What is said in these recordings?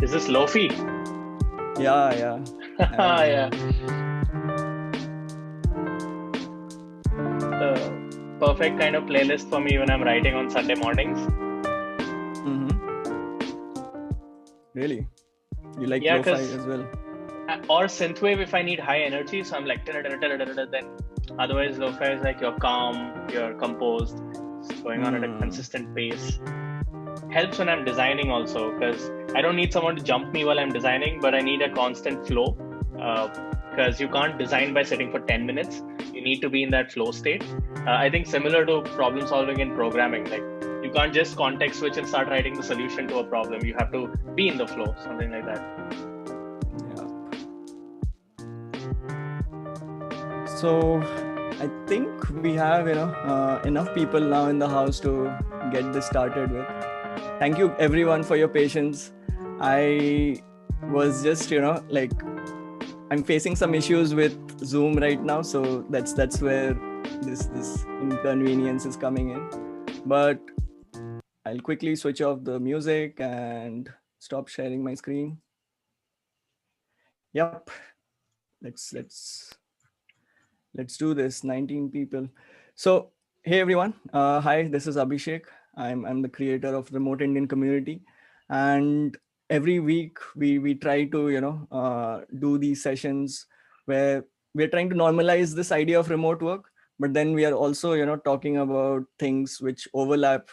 Is this Lofi? Yeah. Yeah. The perfect kind of playlist for me when I'm writing on Sunday mornings. Really? You like Yeah, lo-fi as well? Or synthwave if I need high energy. So I'm like, then otherwise lo-fi is like you're calm, you're composed, it's going on at a consistent pace. Helps when I'm designing also, because I don't need someone to jump me while I'm designing, but I need a constant flow. Because you can't design by sitting for 10 minutes. You need to be in that flow state. I think similar to problem solving in programming, like you can't just context switch and start writing the solution to a problem. You have to be in the flow, something like that. Yeah. So I think we have enough people now in the house to get this started with. Thank you everyone for your patience. I was just like I'm facing some issues with Zoom right now, so that's where this inconvenience is coming in. But I'll quickly switch off the music and stop sharing my screen. Yep. Let's do this. 19 people. So hey everyone. Hi, this is Abhishek. I'm the creator of Remote Indian Community, and every week we try to do these sessions where we're trying to normalize this idea of remote work, but then we are also talking about things which overlap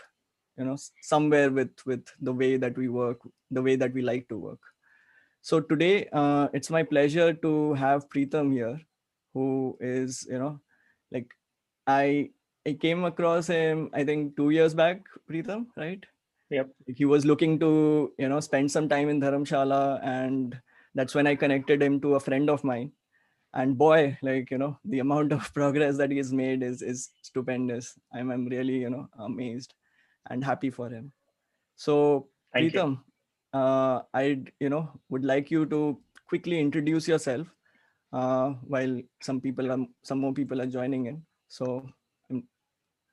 somewhere with the way that we work, the way that we like to work. So today it's my pleasure to have Preetam here, who is like I came across him I think 2 years back, Preetam, right? Yep. He was looking to spend some time in Dharamshala, and that's when I connected him to a friend of mine. And boy, the amount of progress that he's made is stupendous. I'm really amazed and happy for him. So Thank you. Preetam, I would like you to quickly introduce yourself while some more people are joining in. So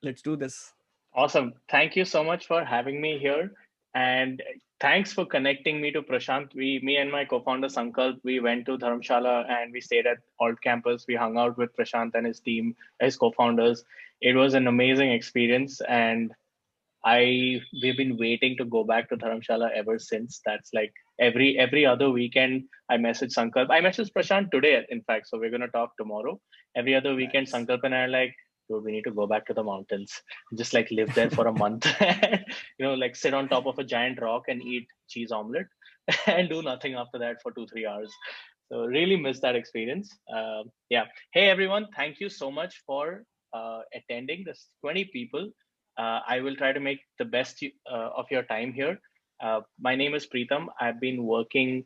let's do this. Awesome. Thank you so much for having me here. And thanks for connecting me to Prashant. Me and my co-founder Sankalp, we went to Dharamshala and we stayed at Alt Campus. We hung out with Prashant and his team, his co-founders. It was an amazing experience. And we've been waiting to go back to Dharamshala ever since. That's like every other weekend I message Sankalp. I messaged Prashant today, in fact. So we're gonna talk tomorrow. Every other weekend, Nice. Sankalp and I are like, dude, we need to go back to the mountains. Just like live there for a month. Like sit on top of a giant rock and eat cheese omelet and do nothing after that for 2-3 hours. So really miss that experience. Yeah. Hey everyone, thank you so much for attending. This 20 people. I will try to make the best of your time here. My name is Preetam. I've been working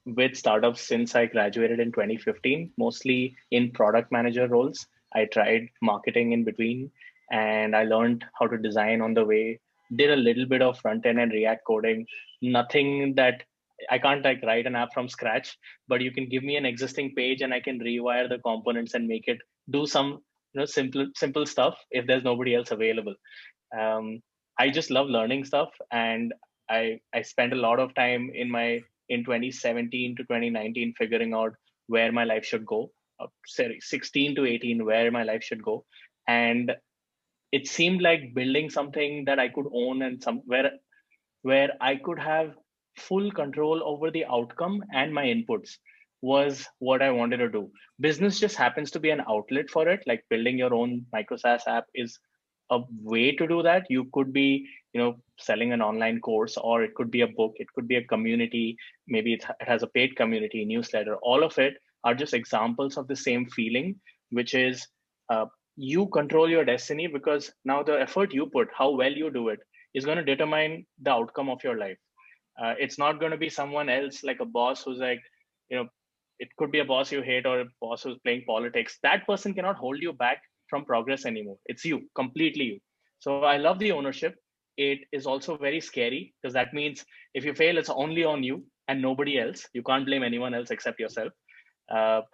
with startups since I graduated in 2015, mostly in product manager roles. I tried marketing in between, and I learned how to design on the way. Did a little bit of front end and React coding. Nothing that I can't like write an app from scratch, but you can give me an existing page and I can rewire the components and make it do some simple stuff if there's nobody else available. um, I just love learning stuff, and I spent a lot of time in 2017 to 2019 figuring out where my life should go. Sorry, 16 to 18 where my life should go, and it seemed like building something that I could own and somewhere where I could have full control over the outcome and my inputs was what I wanted to do. Business just happens to be an outlet for it. Like building your own Micro-SaaS app is a way to do that. You could be, selling an online course, or it could be a book, it could be a community, maybe it has a paid community, newsletter. All of it are just examples of the same feeling, which is you control your destiny, because now the effort you put, how well you do it, is going to determine the outcome of your life. It's not going to be someone else, like a boss who's like, you know, it could be a boss you hate or a boss who's playing politics. That person cannot hold you back from progress anymore. It's you, completely you. So I love the ownership. It is also very scary, because that means if you fail, it's only on you and nobody else. You can't blame anyone else except yourself.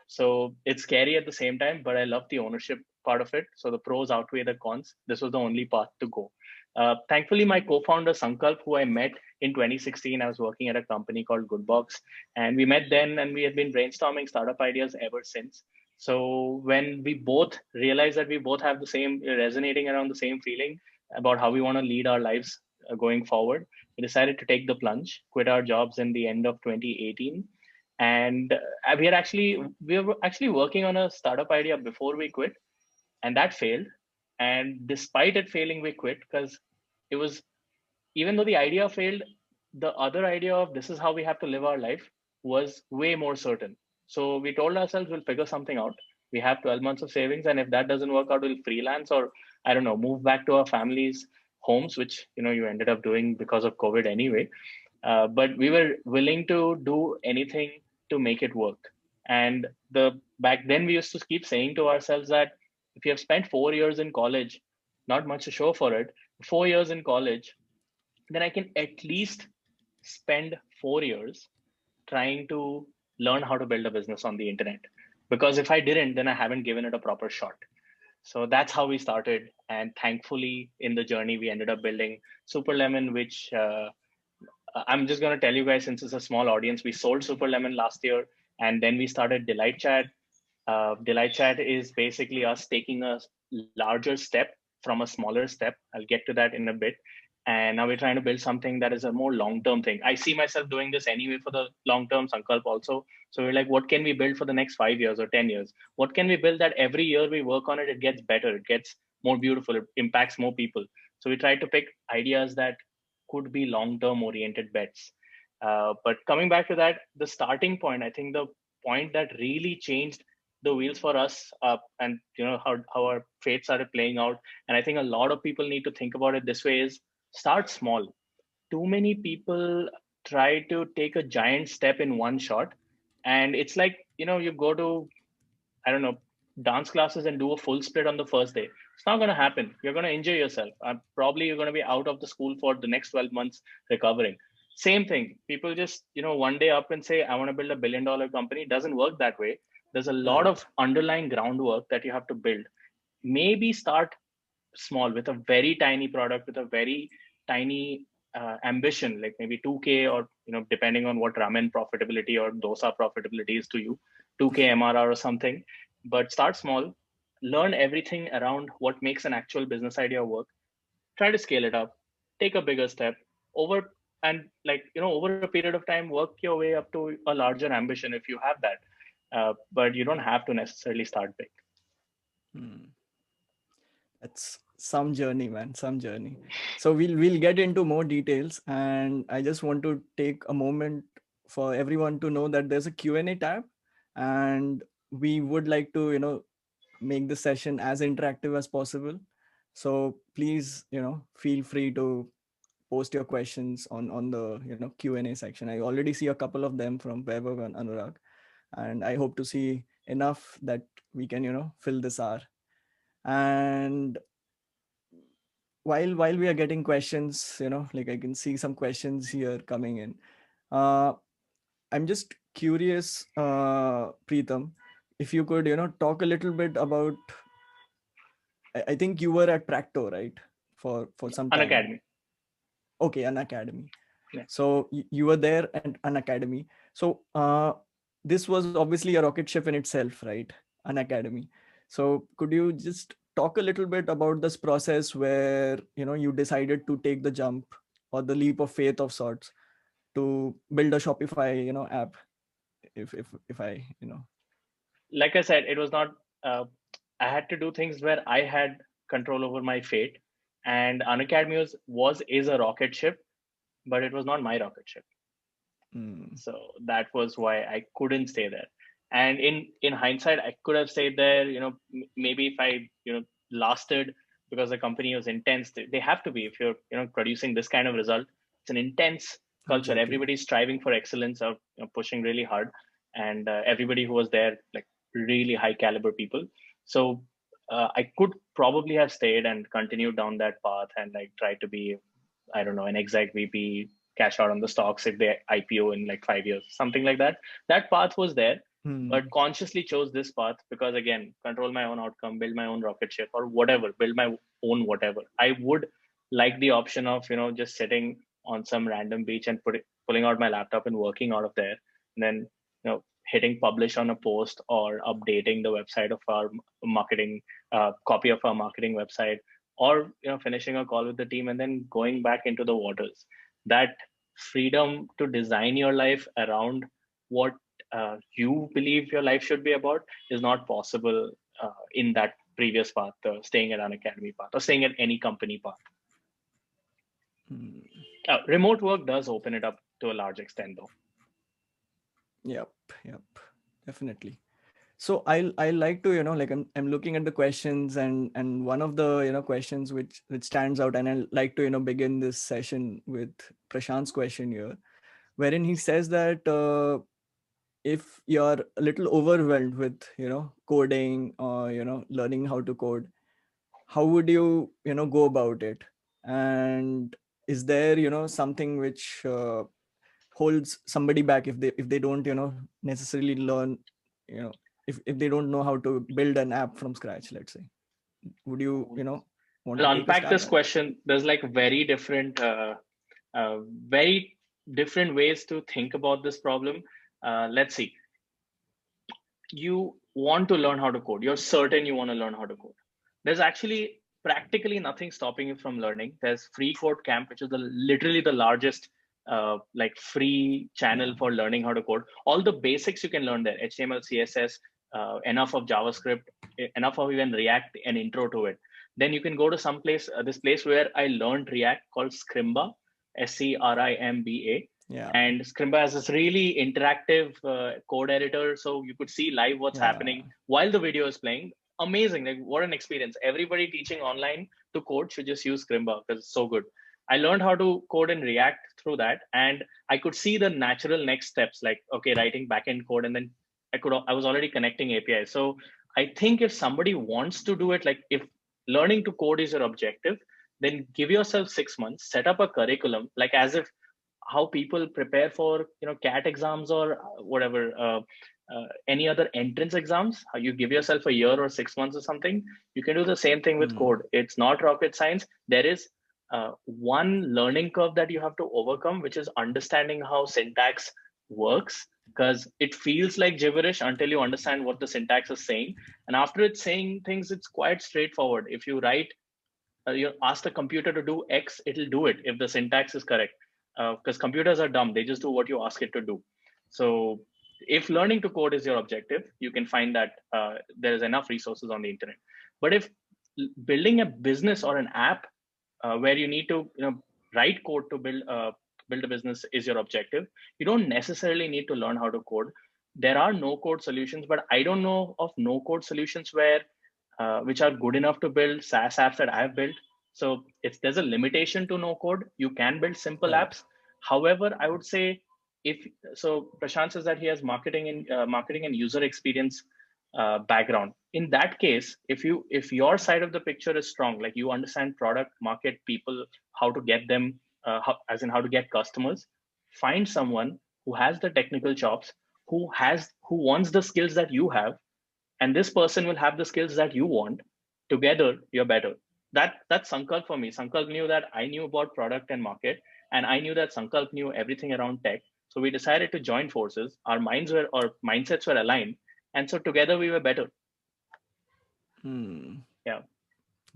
So it's scary at the same time, but I love the ownership part of it. So the pros outweigh the cons. This was the only path to go. Thankfully, my co-founder Sankalp, who I met in 2016, I was working at a company called Goodbox, and we met then, and we had been brainstorming startup ideas ever since. So when we both realized that we both have the same resonating around the same feeling about how we want to lead our lives going forward, we decided to take the plunge, quit our jobs in the end of 2018. And we were actually working on a startup idea before we quit, and that failed. And despite it failing, we quit because it was, even though the idea failed, the other idea of this is how we have to live our life was way more certain. So we told ourselves we'll figure something out. We have 12 months of savings, and if that doesn't work out, we'll freelance, or I don't know, move back to our families' homes, which you ended up doing because of COVID anyway. But we were willing to do anything to make it work. And the back then we used to keep saying to ourselves that if you have spent 4 years in college, not much to show for it, 4 years in college, then I can at least spend 4 years trying to learn how to build a business on the internet. Because if I didn't, then I haven't given it a proper shot. So that's how we started. And thankfully, in the journey, we ended up building Super Lemon, which I'm just going to tell you guys, since it's a small audience, we sold Super Lemon last year, and then we started DelightChat. DelightChat is basically us taking a larger step from a smaller step. I'll get to that in a bit. And now we're trying to build something that is a more long-term thing. I see myself doing this anyway for the long-term, Sankalp also. So we're like, what can we build for the next 5 years or 10 years? What can we build that every year we work on it, it gets better, it gets more beautiful, it impacts more people. So we try to pick ideas that could be long-term oriented bets. But coming back to that, the starting point, I think the point that really changed the wheels for us, and how our fate started playing out, and I think a lot of people need to think about it this way, is start small. Too many people try to take a giant step in one shot, and it's like you go to, I don't know, dance classes and do a full split on the first day. It's not going to happen. You're going to injure yourself. Probably you're going to be out of the school for the next 12 months recovering. Same thing. People just, one day up and say, I want to build $1 billion company. It doesn't work that way. There's a lot Right. of underlying groundwork that you have to build. Maybe start small with a very tiny product, with a very tiny ambition, like maybe 2K, or depending on what ramen profitability or dosa profitability is to you, 2K MRR or something. But start small, learn everything around what makes an actual business idea work, try to scale it up, take a bigger step over, and over a period of time, work your way up to a larger ambition if you have that. But you don't have to necessarily start big. Hmm. That's some journey, man, some journey. So we'll get into more details, and I just want to take a moment for everyone to know that there's a Q&A tab, and we would like to make the session as interactive as possible. So please feel free to post your questions on the Q&A section. I already see a couple of them from Vaibhav and Anurag, and I hope to see enough that we can fill this hour. And while we are getting questions, like I can see some questions here coming in. I'm just curious, Preetam, if you could talk a little bit about, I think you were at Practo, right, for some An time. academy. Okay, an academy. Yeah. So you were there at an academy. So this was obviously a rocket ship in itself, right? An academy. So could you just talk a little bit about this process where you decided to take the jump or the leap of faith of sorts to build a Shopify app? If I Like I said, it was not. I had to do things where I had control over my fate, and Unacademy is a rocket ship, but it was not my rocket ship. So that was why I couldn't stay there. And in hindsight, I could have stayed there. Maybe if I lasted, because the company was intense. They have to be, if you're producing this kind of result. It's an intense culture. exactly. Everybody's striving for excellence, or pushing really hard, and everybody who was there, like, really high caliber people. So I could probably have stayed and continued down that path, and like try to be, I don't know, an exec VP, cash out on the stocks if they IPO in like 5 years, something like that. That path was there, but consciously chose this path because, again, control my own outcome, build my own rocket ship, or whatever, build my own whatever. I would like the option of just sitting on some random beach and pulling out my laptop and working out of there, and then hitting publish on a post or updating the website of our marketing copy of our marketing website, or finishing a call with the team and then going back into the waters. That freedom to design your life around what you believe your life should be about is not possible in that previous path, staying at an academy path or staying at any company path. Remote work does open it up to a large extent, though. Yep, definitely. So I like to like I'm looking at the questions, and one of the questions which stands out, and I like to begin this session with Prashant's question here, wherein he says that if you're a little overwhelmed with coding or learning how to code, how would you go about it? And is there something which holds somebody back if they don't necessarily learn, if they don't know how to build an app from scratch, let's say? Would you want to I'll take a unpack stab this at it? question. There's like very different ways to think about this problem. Let's see. You want to learn how to code. You're certain you want to learn how to code. There's actually practically nothing stopping you from learning. There's Free Code Camp, which is literally the largest like free channel for learning how to code. All the basics you can learn there: HTML, CSS, enough of JavaScript, enough of even React, an intro to it. Then you can go to some place, this place where I learned React called Scrimba, SCRIMBA. Yeah. And Scrimba has this really interactive code editor, so you could see live what's happening while the video is playing. Amazing! Like, what an experience! Everybody teaching online to code should just use Scrimba because it's so good. I learned how to code in React through that, and I could see the natural next steps, like writing backend code, and then I was already connecting APIs. So I think if somebody wants to do it, like if learning to code is your objective, then give yourself 6 months, set up a curriculum, like as if how people prepare for CAT exams or whatever any other entrance exams. How you give yourself a year or 6 months or something. You can do the same thing with code. It's not rocket science. There is one learning curve that you have to overcome, which is understanding how syntax works, because it feels like gibberish until you understand what the syntax is saying. And after it's saying things, it's quite straightforward. If you write, you ask the computer to do X, it'll do it if the syntax is correct. Because computers are dumb, they just do what you ask it to do. So if learning to code is your objective, you can find that there is enough resources on the internet. But if building a business or an app where you need to write code to build a business is your objective, you don't necessarily need to learn how to code. There are no code solutions, but I don't know of no code solutions where which are good enough to build SaaS apps that I've built. So there's a limitation to no code. You can build simple apps. However, I would say Prashant says that he has marketing and user experience background. In that case, if your side of the picture is strong, like you understand product, market, people, how to get them, how to get customers, find someone who has the technical chops, who wants the skills that you have, and this person will have the skills that you want. Together you're better. That's Sankalp for me. Sankalp knew that I knew about product and market, and I knew that Sankalp knew everything around tech. So we decided to join forces. Our mindsets were aligned, and so together we were better. Yeah.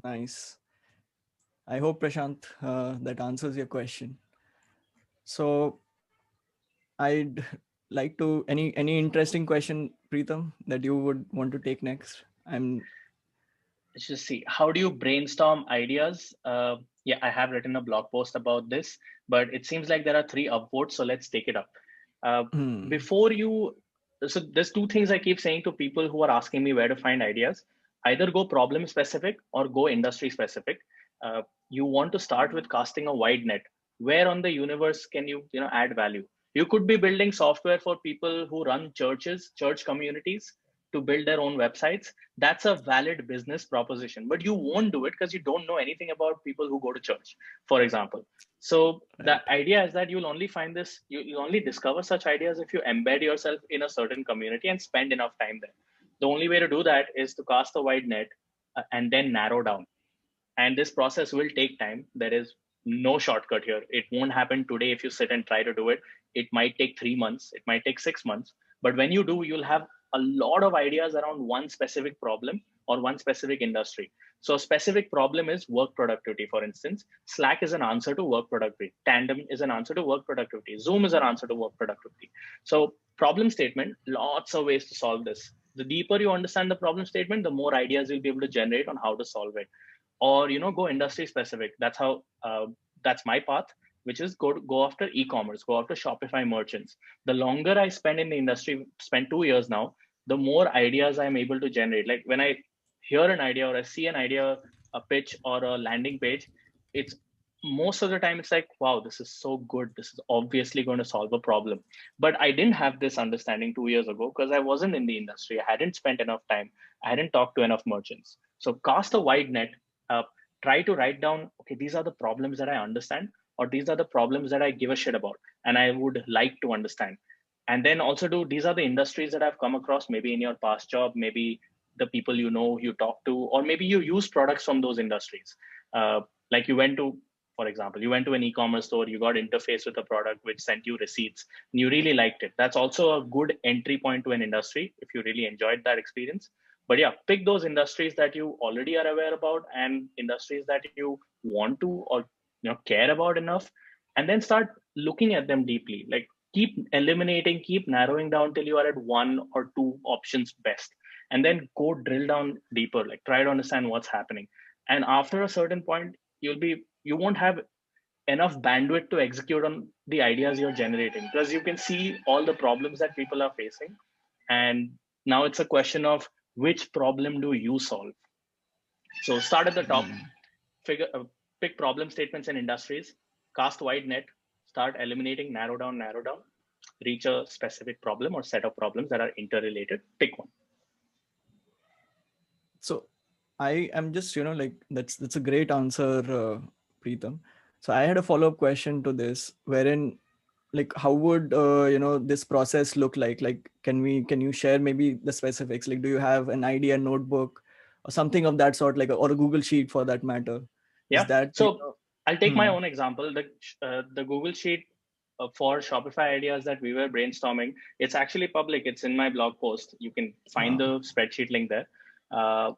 Nice. I hope, Prashant, that answers your question. So I'd like to any interesting question, Preetam, that you would want to take next. Let's just see. How do you brainstorm ideas? Yeah, I have written a blog post about this, but it seems like there are 3 upvotes, so let's take it up. So there's 2 things I keep saying to people who are asking me where to find ideas. Either go problem specific or go industry specific. You want to start with casting a wide net. Where on the universe can you add value? You could be building software for people who run churches, church communities, to build their own websites. That's a valid business proposition, but you won't do it because you don't know anything about people who go to church, for example. So the idea is that you'll only find this, you'll only discover such ideas if you embed yourself in a certain community and spend enough time there. The only way to do that is to cast a wide net and then narrow down. And this process will take time. There is no shortcut here. It won't happen today if you sit and try to do it. It might take 3 months, it might take 6 months. But when you do, you'll have a lot of ideas around one specific problem or one specific industry. So a specific problem is work productivity, for instance. Slack is an answer to work productivity. Tandem is an answer to work productivity. Zoom is an answer to work productivity. So problem statement, lots of ways to solve this. The deeper you understand the problem statement, the more ideas you'll be able to generate on how to solve it. Or go industry specific. That's how that's my path, which is go after e-commerce, go after Shopify merchants. The longer I spend in the industry, spend 2 years now, the more ideas I'm able to generate. Like when I hear an idea or I see an idea, a pitch or a landing page, it's most of the time it's like, wow, this is so good, this is obviously going to solve a problem. But I didn't have this understanding 2 years ago because I wasn't in the industry, I hadn't spent enough time, I hadn't talked to enough merchants. So cast a wide net. uh, Try to write down, okay, these are the problems that I understand, or these are the problems that I give a shit about and I would like to understand. And then also do, these are the industries that I've come across, maybe in your past job, maybe the people you talk to, or maybe you use products from those industries. Like you went to, for example, you went to an e-commerce store, you got interface with a product which sent you receipts, and you really liked it. That's also a good entry point to an industry if you really enjoyed that experience. But yeah, pick those industries that you already are aware about and industries that you want to, or care about enough, and then start looking at them deeply. Like keep eliminating, keep narrowing down till you are at one or two options best, and then go drill down deeper, like try to understand what's happening. And after a certain point, you won't have enough bandwidth to execute on the ideas you're generating, because you can see all the problems that people are facing. And now it's a question of which problem do you solve. So start at the top, figure pick problem statements in industries, cast wide net, start eliminating, narrow down, reach a specific problem or set of problems that are interrelated, pick one. So I am just, like that's a great answer, Preetam. So I had a follow-up question to this, wherein like how would this process look like? Like can you share maybe the specifics? Like do you have an idea notebook or something of that sort, like or a Google Sheet for that matter? Is Yeah. that So I'll take my hmm. own example. The Google Sheet for Shopify ideas that we were brainstorming, it's actually public. It's in my blog post. You can find Ah, the spreadsheet link there.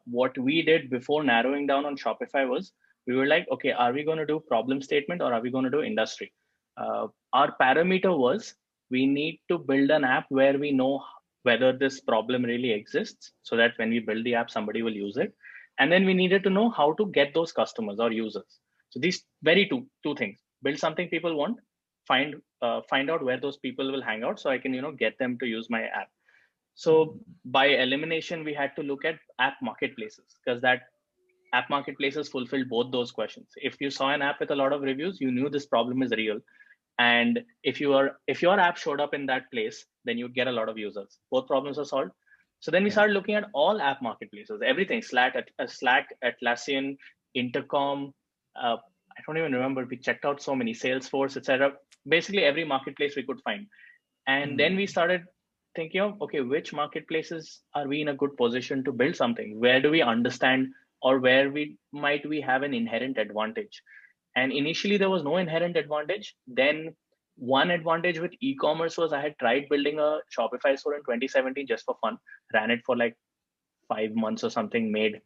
What we did before narrowing down on Shopify was, we were like, okay, are we going to do problem statement or are we going to do industry? Our parameter was, we need to build an app where we know whether this problem really exists, so that when we build the app, somebody will use it. And then we needed to know how to get those customers or users. So these very two things: build something people want, find out where those people will hang out, so I can get them to use my app. So by elimination, we had to look at app marketplaces, because that app marketplaces fulfilled both those questions. If you saw an app with a lot of reviews, you knew this problem is real. And if your app showed up in that place, then you'd get a lot of users. Both problems are solved. So then we yeah. started looking at all app marketplaces, everything: Slack, Atlassian, Intercom. I don't even remember. We checked out so many, Salesforce, etc. Basically every marketplace we could find. And then we started thinking of, okay, which marketplaces are we in a good position to build something? Where do we understand, or where we have an inherent advantage? And initially there was no inherent advantage. Then one advantage with e-commerce was, I had tried building a Shopify store in 2017 just for fun, ran it for like 5 months or something, made,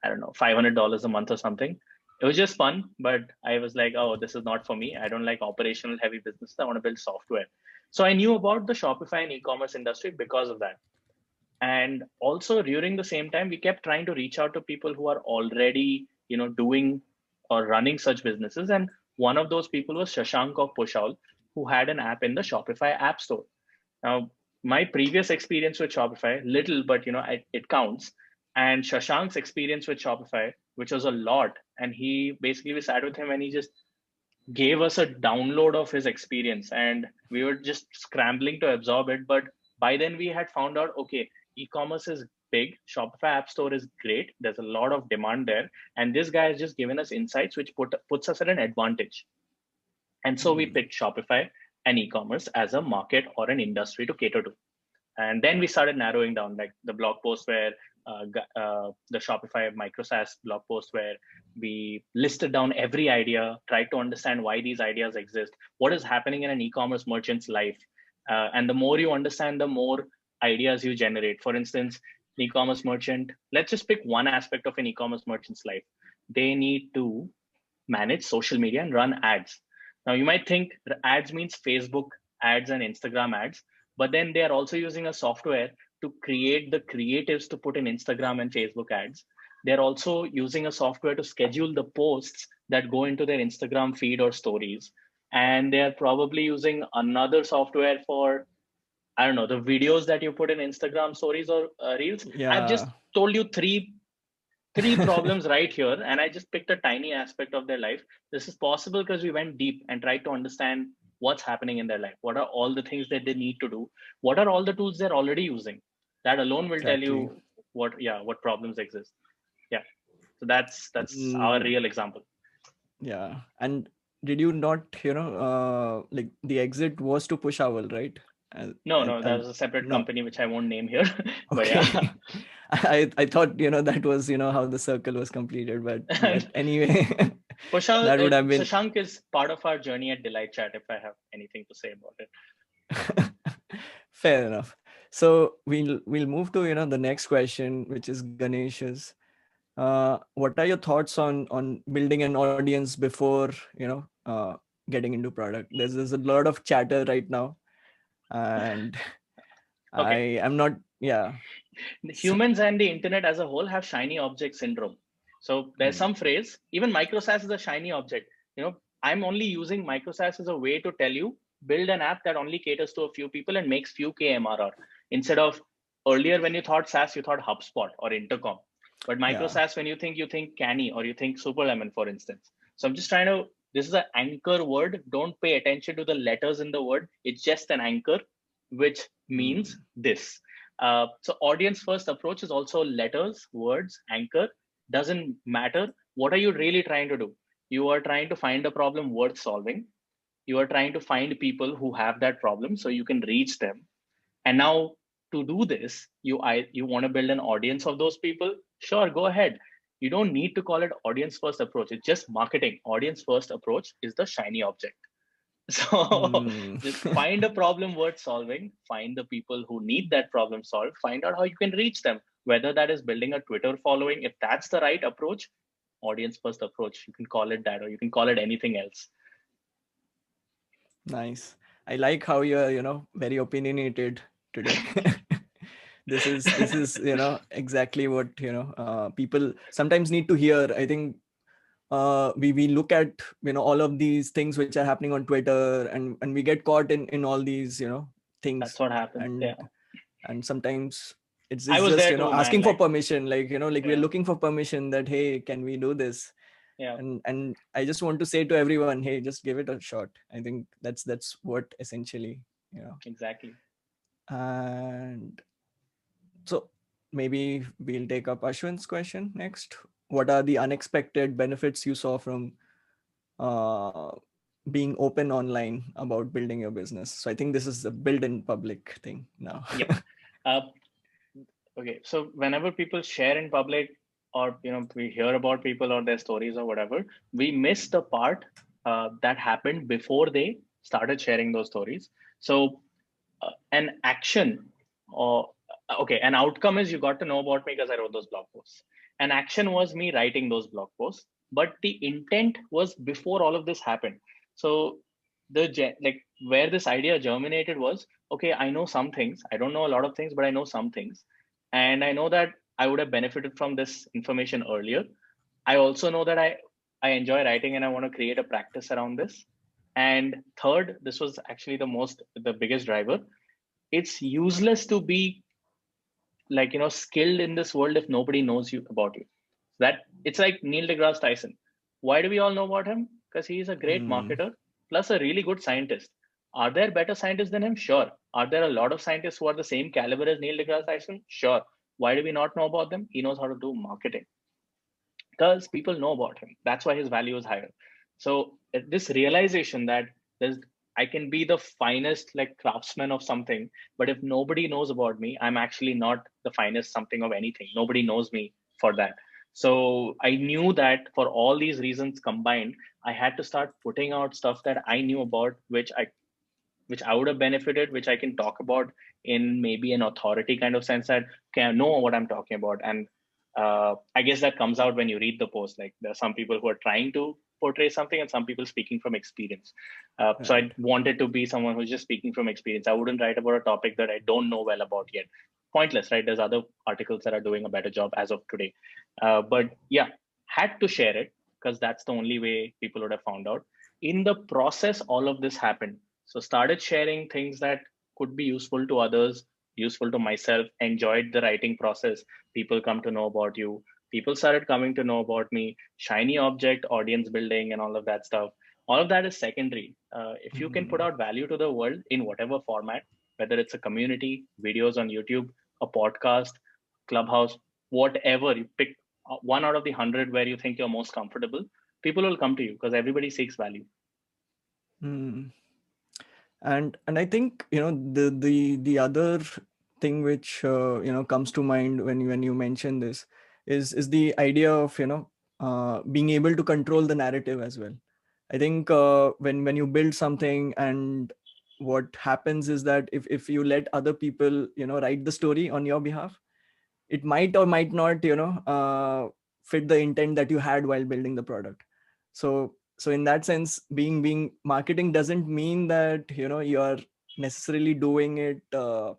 I don't know, $500 a month or something. It was just fun, but I was like, oh, this is not for me. I don't like operational heavy business. I want to build software. So I knew about the Shopify and e-commerce industry because of that. And also during the same time, we kept trying to reach out to people who are already, doing or running such businesses. And one of those people was Shashank of Pushaul, who had an app in the Shopify app store. Now, my previous experience with Shopify, little, but it counts. And Shashank's experience with Shopify, which was a lot. And we sat with him and he just gave us a download of his experience, and we were just scrambling to absorb it. But by then we had found out, okay, e-commerce is big, Shopify app store is great, there's a lot of demand there, and this guy has just given us insights which puts us at an advantage. And so we picked Shopify and e-commerce as a market or an industry to cater to. And then we started narrowing down, like the blog post where the Shopify Micro-SaaS blog post where we listed down every idea, tried to understand why these ideas exist, what is happening in an e-commerce merchant's life. And the more you understand, the more ideas you generate. For instance, an e-commerce merchant, let's just pick one aspect of an e-commerce merchant's life. They need to manage social media and run ads. Now, you might think ads means Facebook ads and Instagram ads, but then they are also using a software to create the creatives to put in Instagram and Facebook ads. They're also using a software to schedule the posts that go into their Instagram feed or stories. And they're probably using another software for, I don't know, the videos that you put in Instagram stories or reels. I've just Yeah. told you three problems right here, and I just picked a tiny aspect of their life. This is possible because we went deep and tried to understand what's happening in their life. What are all the things that they need to do? What are all the tools they're already using? That alone will tell Exactly. you what problems exist. Yeah. So that's our Mm, real example. yeah. And did you not, like the exit was to push Owl, right? No, that And was a separate no. company which I won't name here. But yeah. Okay. I thought, that was, how the circle was completed, but anyway, Kushal, that would have been Shashank is part of our journey at DelightChat, if I have anything to say about it. fair enough. So we'll move to, the next question, which is Ganesh's. What are your thoughts on building an audience before, getting into product? There's a lot of chatter right now, and I Okay. am not, yeah. So, Humans and the internet as a whole have shiny object syndrome. So there's mm, some phrase, even Micro-SaaS is a shiny object. I'm only using Micro-SaaS as a way to tell you, build an app that only caters to a few people and makes few K MRR. Instead of earlier, when you thought SaaS, you thought HubSpot or Intercom. But yeah. Micro-SaaS, when you think Canny or you think Superlemon, for instance. So I'm just trying to, this is an anchor word. Don't pay attention to the letters in the word. It's just an anchor, which means Mm, this. So audience first approach is also letters, words, anchor. Doesn't matter. What are you really trying to do? You are trying to find a problem worth solving. You are trying to find people who have that problem so you can reach them. And now to do this, you want to build an audience of those people. Sure, go ahead. You don't need to call it audience first approach. It's just marketing. Audience first approach is the shiny object. So mm. just find a problem worth solving, find the people who need that problem solved, find out how you can reach them, whether that is building a Twitter following. If that's the right approach, audience first approach, you can call it that, or you can call it anything else. Nice. I like how you're, very opinionated today. This is, exactly what, people sometimes need to hear. I think we look at, all of these things which are happening on Twitter, and we get caught in all these, That's things, what happens. Yeah. and sometimes I it's was just, there too, man. asking for Like, permission, like we're yeah, looking for permission that, hey, can we do this? yeah, And I just want to say to everyone, hey, just give it a shot. I think that's what essentially, exactly. and so maybe we'll take up Ashwin's question next. What are the unexpected benefits you saw from uh, being open online about building your business? So I think this is a build in public thing now. Yep. Uh, okay. So whenever people share in public, or we hear about people or their stories or whatever, we miss the part that happened before they started sharing those stories. So an action or okay, an outcome is you got to know about me because I wrote those blog posts. An action was me writing those blog posts, but the intent was before all of this happened. So like where this idea germinated was, okay, I know some things, I don't know a lot of things, but I know some things, and I know that I would have benefited from this information earlier. I also know that I enjoy writing and I want to create a practice around this. And third, this was actually the biggest driver. It's useless to be like skilled in this world if nobody knows you about you. That it's like Neil deGrasse Tyson. Why do we all know about him? Because he is a great Hmm. marketer plus a really good scientist. Are there better scientists than him? Sure. Are there a lot of scientists who are the same caliber as Neil deGrasse Tyson? Sure. Why do we not know about them? He knows how to do marketing because people know about him. That's why his value is higher. So this realization that there's I can be the finest like craftsman of something, but if nobody knows about me, I'm actually not the finest something of anything. Nobody knows me for that. So I knew that for all these reasons combined, I had to start putting out stuff that I knew about, which I would have benefited, which I can talk about in maybe an authority kind of sense that, okay, I know what I'm talking about. And I guess that comes out when you read the post. Like there are some people who are trying to portray something and some people speaking from experience. So Right. I wanted to be someone who's just speaking from experience. I wouldn't write about a topic that I don't know well about yet. Pointless, right? There's other articles that are doing a better job as of today. But yeah, had to share it because that's the only way people would have found out. In the process, all of this happened, so started sharing things that could be useful to others, useful to myself, enjoyed the writing process. People come to know about you. People started coming to know about me, shiny object, audience building, and all of that stuff. All of that is secondary. If you can put Mm. out value to the world in whatever format, whether it's a community, videos on YouTube, a podcast, Clubhouse, whatever, you pick one out of the 100 where you think you're most comfortable, people will come to you because everybody seeks value. Mm. And I think, the other thing which comes to mind when you mention this is the idea of being able to control the narrative as well. I think when you build something, and what happens is that if you let other people write the story on your behalf, it might or might not fit the intent that you had while building the product. So in that sense, being marketing doesn't mean that you are necessarily doing it to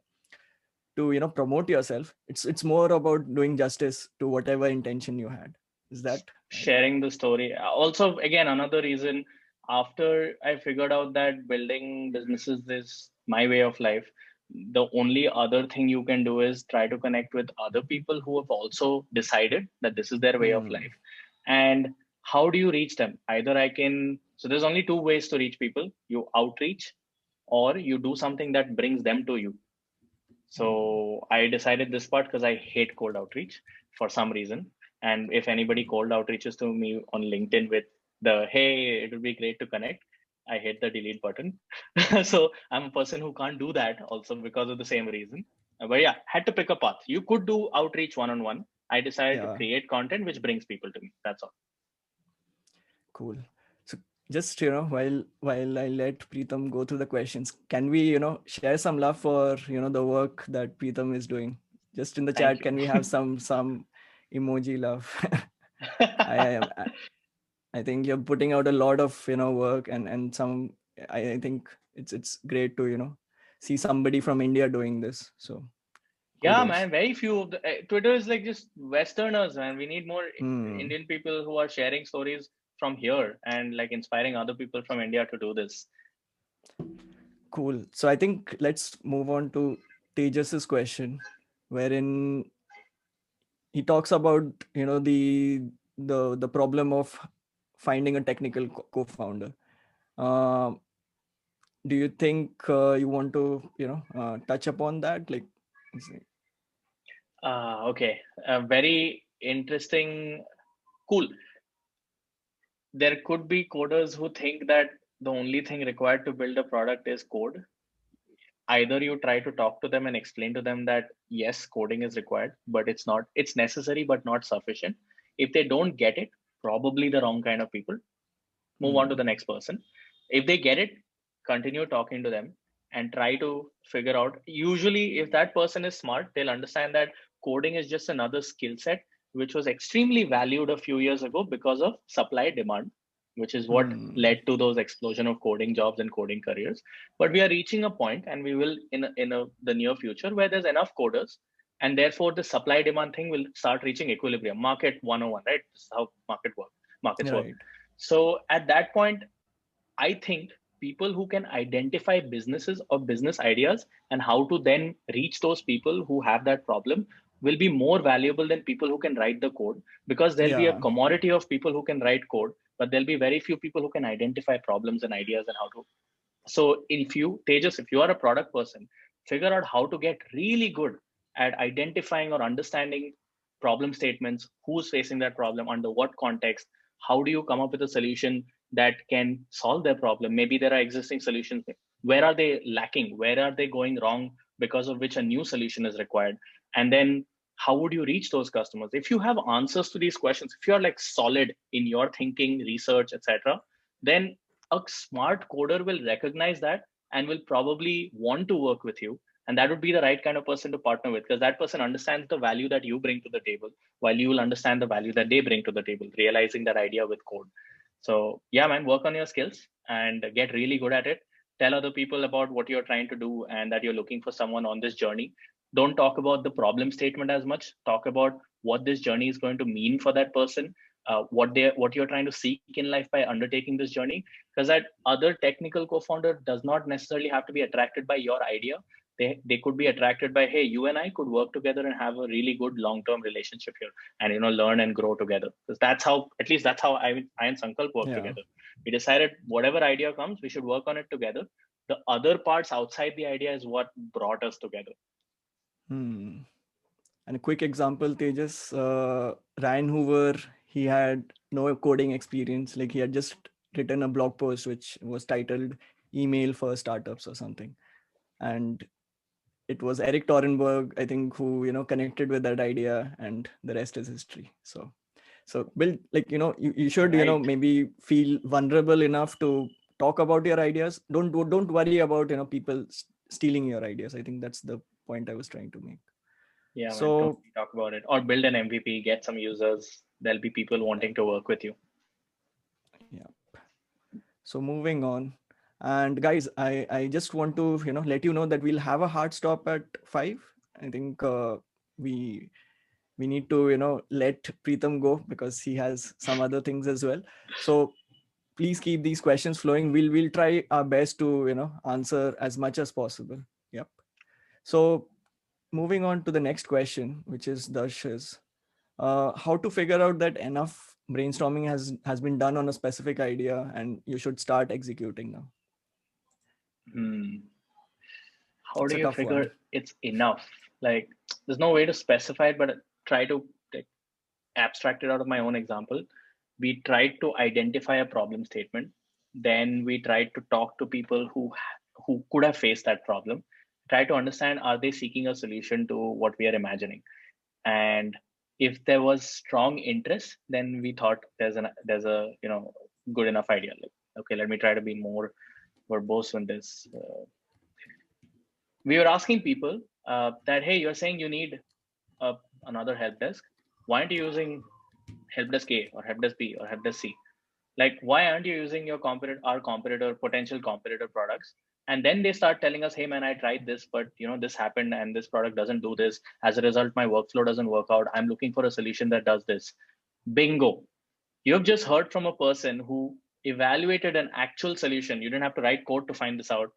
promote yourself. It's more about doing justice to whatever intention you had. Is that right? Sharing the story. Also, again, another reason, after I figured out that building businesses is my way of life, the only other thing you can do is try to connect with other people who have also decided that this is their way of Hmm. life. And how do you reach them? Either I can, so there's only two ways to reach people: you outreach, or you do something that brings them to you. Hmm. So I decided this part because I hate cold outreach for some reason. And if anybody cold outreaches to me on LinkedIn with the, hey, it would be great to connect, I hit the delete button. So I'm a person who can't do that also because of the same reason. But yeah, had to pick a path. You could do outreach one on one. I decided to Yeah. create content which brings people to me. That's all. Cool. So just while I let Preetam go through the questions, can we share some love for the work that Preetam is doing? Just in the Thank chat, you. can we have some emoji love? I am. I think you're putting out a lot of work, and some. I think it's great to see somebody from India doing this. So Yeah, kudos. man. Very few of the Twitter is like just Westerners, man. We need more Hmm. Indian people who are sharing stories from here and like inspiring other people from India to do this. Cool. So I think let's move on to Tejas's question, wherein he talks about the problem of finding a technical co-founder. Um, do you think you want to touch upon that? Like, Okay, very interesting. Cool. There could be coders who think that the only thing required to build a product is code. Either you try to talk to them and explain to them that yes, coding is required, but it's not. It's necessary, but not sufficient. If they don't get it, probably the wrong kind of people. Move on to hmm, the next person. If they get it, continue talking to them and try to figure out. Usually, if that person is smart, they'll understand that coding is just another skill set which was extremely valued a few years ago because of supply demand, which is what hmm, led to those explosion of coding jobs and coding careers. But we are reaching a point, and we will the near future, where there's enough coders, and therefore the supply demand thing will start reaching equilibrium. Market 101, right? This is how markets work. right. So at that point, I think people who can identify businesses or business ideas and how to then reach those people who have that problem will be more valuable than people who can write the code, because there'll be a Yeah. commodity of people who can write code, but there'll be very few people who can identify problems and ideas and how to. So if you, Tejas, if you are a product person, figure out how to get really good at identifying or understanding problem statements, who's facing that problem, under what context, how do you come up with a solution that can solve their problem. Maybe there are existing solutions. Where are they lacking? Where are they going wrong, because of which a new solution is required? And then how would you reach those customers? If you have answers to these questions, if you're like solid in your thinking, research, etc., then a smart coder will recognize that and will probably want to work with you. And that would be the right kind of person to partner with, because that person understands the value that you bring to the table, while you will understand the value that they bring to the table, realizing that idea with code. So yeah, man, work on your skills and get really good at it. Tell other people about what you're trying to do and that you're looking for someone on this journey. Don't talk about the problem statement as much. Talk about what this journey is going to mean for that person, what you're trying to seek in life by undertaking this journey. Because that other technical co-founder does not necessarily have to be attracted by your idea. They could be attracted by, hey, you and I could work together and have a really good long-term relationship here, and learn and grow together. Because that's how, at least that's how I and Sankalp work Yeah. together. We decided whatever idea comes, we should work on it together. The other parts outside the idea is what brought us together. And a quick example, Tejas, Ryan Hoover, he had no coding experience. Like he had just written a blog post which was titled "Email for Startups" or something, and it was Eric Torenberg, I think, who connected with that idea, and the rest is history. So build, like, you should Right. maybe feel vulnerable enough to talk about your ideas. Don't worry about people stealing your ideas. I think that's the point I was trying to make. Yeah, man, So totally talk about it. Or build an MVP, get some users. There'll be people wanting to work with you. yeah. So moving on, and guys, I just want to let you know that we'll have a hard stop at 5. I think we we need to let Preetam go because he has some other things as well. So please keep these questions flowing. We'll try our best to answer as much as possible. Yep. So moving on to the next question, which is Darsh's, how to figure out that enough brainstorming has been done on a specific idea and you should start executing now. Hmm. How It's do a you tough one. figure it's enough? Like, there's no way to specify it, but try to like, abstract it out of my own example. We tried to identify a problem statement. Then we tried to talk to people who could have faced that problem. Try to understand, are they seeking a solution to what we are imagining? And if there was strong interest, then we thought there's a good enough idea. Like, okay, let me try to be more verbose in this. We were asking people that, hey, you're saying you need uh, another help desk. Why aren't you using help desk A or help desk B or help desk C? Like, why aren't you using our competitor, potential competitor products? And then they start telling us, hey man, I tried this, but this happened and this product doesn't do this. As a result, my workflow doesn't work out. I'm looking for a solution that does this. Bingo. You've just heard from a person who evaluated an actual solution. You didn't have to write code to find this out.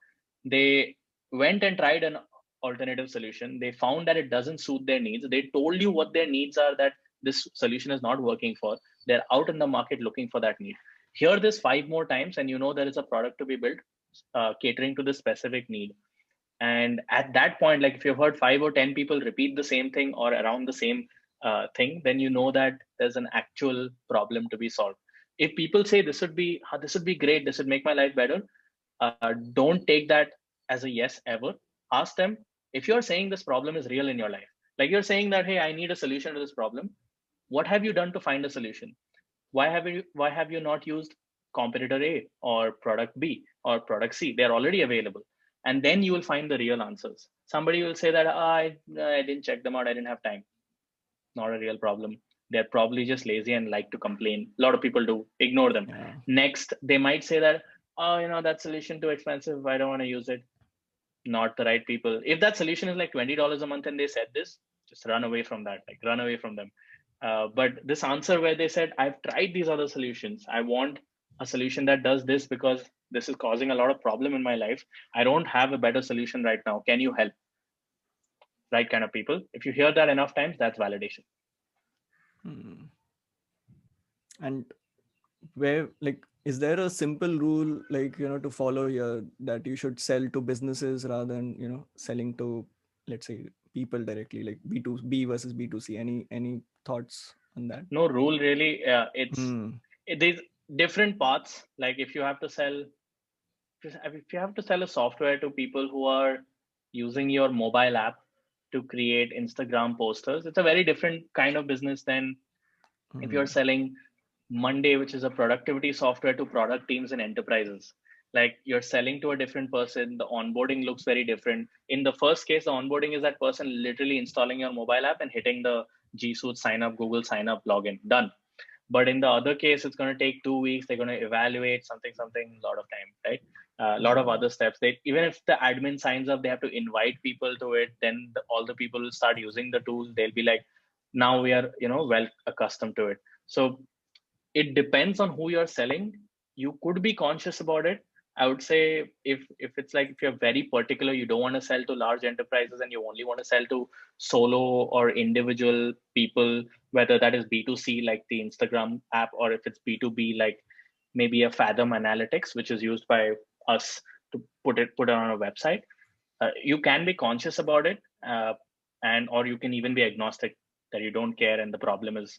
They went and tried an alternative solution. They found that it doesn't suit their needs. They told you what their needs are, that this solution is not working for. They're out in the market looking for that need. Hear this 5 more times, and you know there is a product to be built catering to this specific need. And at that point, like if you've heard 5 or 10 people repeat the same thing or around the same thing, then you know that there's an actual problem to be solved. If people say this would be great, this would make my life better, don't take that as a yes ever. Ask them, if you're saying this problem is real in your life, like you're saying that, hey, I need a solution to this problem, what have you done to find a solution? Why have you not used competitor A or product B or product C? They're already available. And then you will find the real answers. Somebody will say that, I didn't check them out, I didn't have time. Not a real problem. They're probably just lazy and like to complain. A lot of people do. Ignore them. Yeah. Next, they might say that, that solution too expensive, I don't want to use it. Not the right people. If that solution is like $20 a month and they said this, just run away from that. Like run away from them. But this answer where they said, I've tried these other solutions. I want a solution that does this because this is causing a lot of problem in my life. I don't have a better solution right now. Can you help? Right kind of people. If you hear that enough times, that's validation. Hmm. And where, like, is there a simple rule, like, to follow here, that you should sell to businesses rather than selling to, let's say, people directly, like B2B versus B2C? Any thoughts on that? No rule really. It's Hmm. it is. different paths. Like if you have to sell, if you have to sell a software to people who are using your mobile app to create Instagram posters, it's a very different kind of business than if you're selling Monday, which is a productivity software to product teams and enterprises. Like you're selling to a different person, the onboarding looks very different. In the first case, the onboarding is that person literally installing your mobile app and hitting the G Suite sign up, Google sign up, login, done. But in the other case, it's going to take 2 weeks. They're going to evaluate something, a lot of time, right? A lot of other steps. They, even if the admin signs up, they have to invite people to it. Then all the people will start using the tool. They'll be like, now we are, well accustomed to it. So it depends on who you're selling. You could be conscious about it. I would say if it's like if you're very particular, you don't want to sell to large enterprises and you only want to sell to solo or individual people, whether that is B2C like the Instagram app, or if it's B2B like maybe a Fathom Analytics, which is used by us to put it on a website. You can be conscious about it, and or you can even be agnostic, that you don't care and the problem is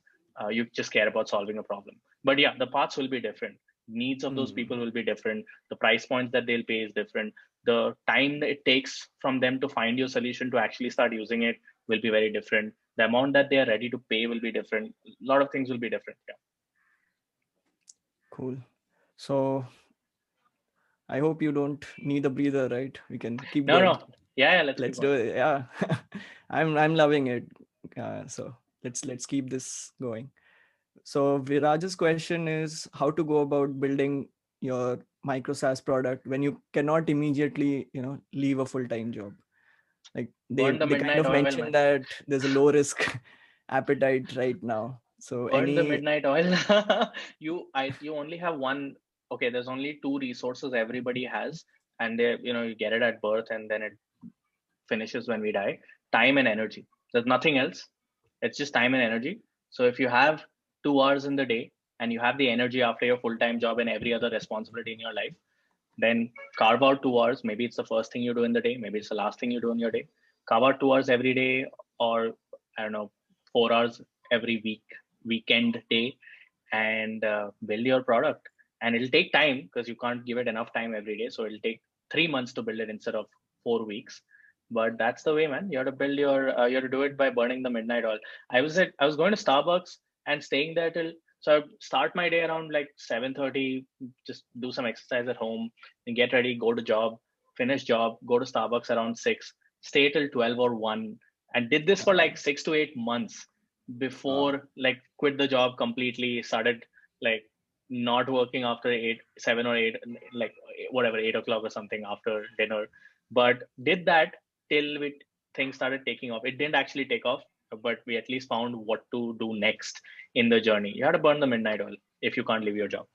you just care about solving a problem. But yeah, the paths will be different. Needs of those people will be different. The price points that they'll pay is different. The time that it takes from them to find your solution to actually start using it will be very different. The amount that they are ready to pay will be different. A lot of things will be different. Yeah. Cool. So I hope you don't need a breather, right? We can keep No, going. no. Yeah, let's keep Let's do going. it. Yeah. I'm loving it. So let's keep this going. So Viraj's question is how to go about building your micro SaaS product when you cannot immediately, leave a full-time job. Like they Burn the they kind midnight of oil, man. mentioned that there's a low risk appetite right now. So Burn the any midnight oil. You only have one. Okay, there's only two resources everybody has, and they, you get it at birth and then it finishes when we die. Time and energy. There's nothing else. It's just time and energy. So if you have 2 hours in the day and you have the energy after your full-time job and every other responsibility in your life, then carve out 2 hours. Maybe it's the first thing you do in the day. Maybe it's the last thing you do in your day. Carve out 2 hours every day, or I don't know, 4 hours every weekend day, and build your product. And it'll take time because you can't give it enough time every day. So it'll take 3 months to build it instead of 4 weeks. But that's the way, man. You have to build you have to do it by burning the midnight oil. I was going to Starbucks and staying there till, so I start my day around like 7:30, just do some exercise at home and get ready, go to job, finish job, go to Starbucks around 6, stay till 12 or 1, and did this for like 6 to 8 months before like quit the job completely, started like not working after 7 or 8, like whatever, 8 o'clock or something after dinner. But did that till things started taking off. It didn't actually take off, but we at least found what to do next in the journey. You have to burn the midnight oil if you can't leave your job.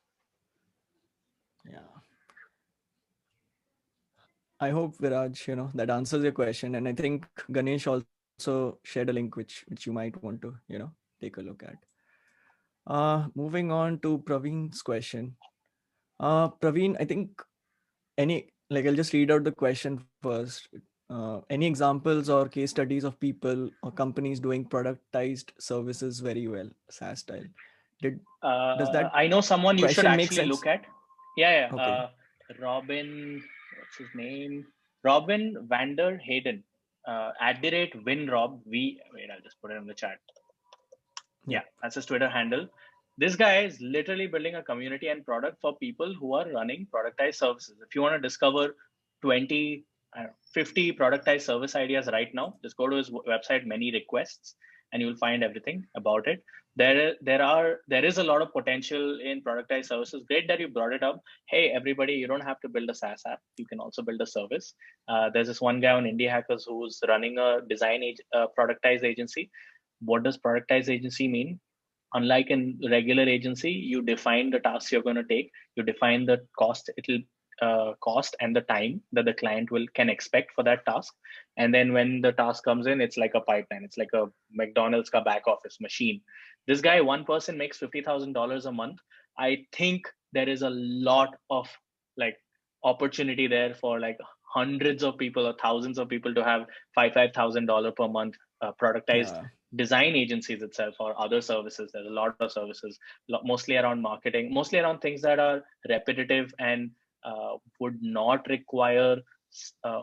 Yeah. I hope Viraj, that answers your question. And I think Ganesh also shared a link which you might want to, take a look at. Moving on to Praveen's question. Praveen, I think I'll just read out the question first. Any examples or case studies of people or companies doing productized services very well, SaaS style? Does that I know someone you should question make actually sense? look at. Yeah, yeah. Okay. Robin, what's his name? Robin Vander Hayden. @WinRob. Wait, I'll just put it in the chat. Yeah. Yeah, that's his Twitter handle. This guy is literally building a community and product for people who are running productized services. If you want to discover 20, 50 productized service ideas right now, just go to his website, Many Requests, and you'll find everything about it. There is a lot of potential in productized services. Great that you brought it up. Hey, everybody, you don't have to build a SaaS app. You can also build a service. There's this one guy on Indie Hackers who's running a productized agency. What does productized agency mean? Unlike in regular agency, you define the tasks you're going to take, you define the cost it'll cost and the time that the client can expect for that task, and then when the task comes in, it's like a pipeline. It's like a McDonald's ka back office machine. This guy, one person, makes $50,000 a month. I think there is a lot of like opportunity there for like hundreds of people or thousands of people to have $5,000 per month productized design agencies itself or other services. There's a lot of services, mostly around marketing, mostly around things that are repetitive and would not require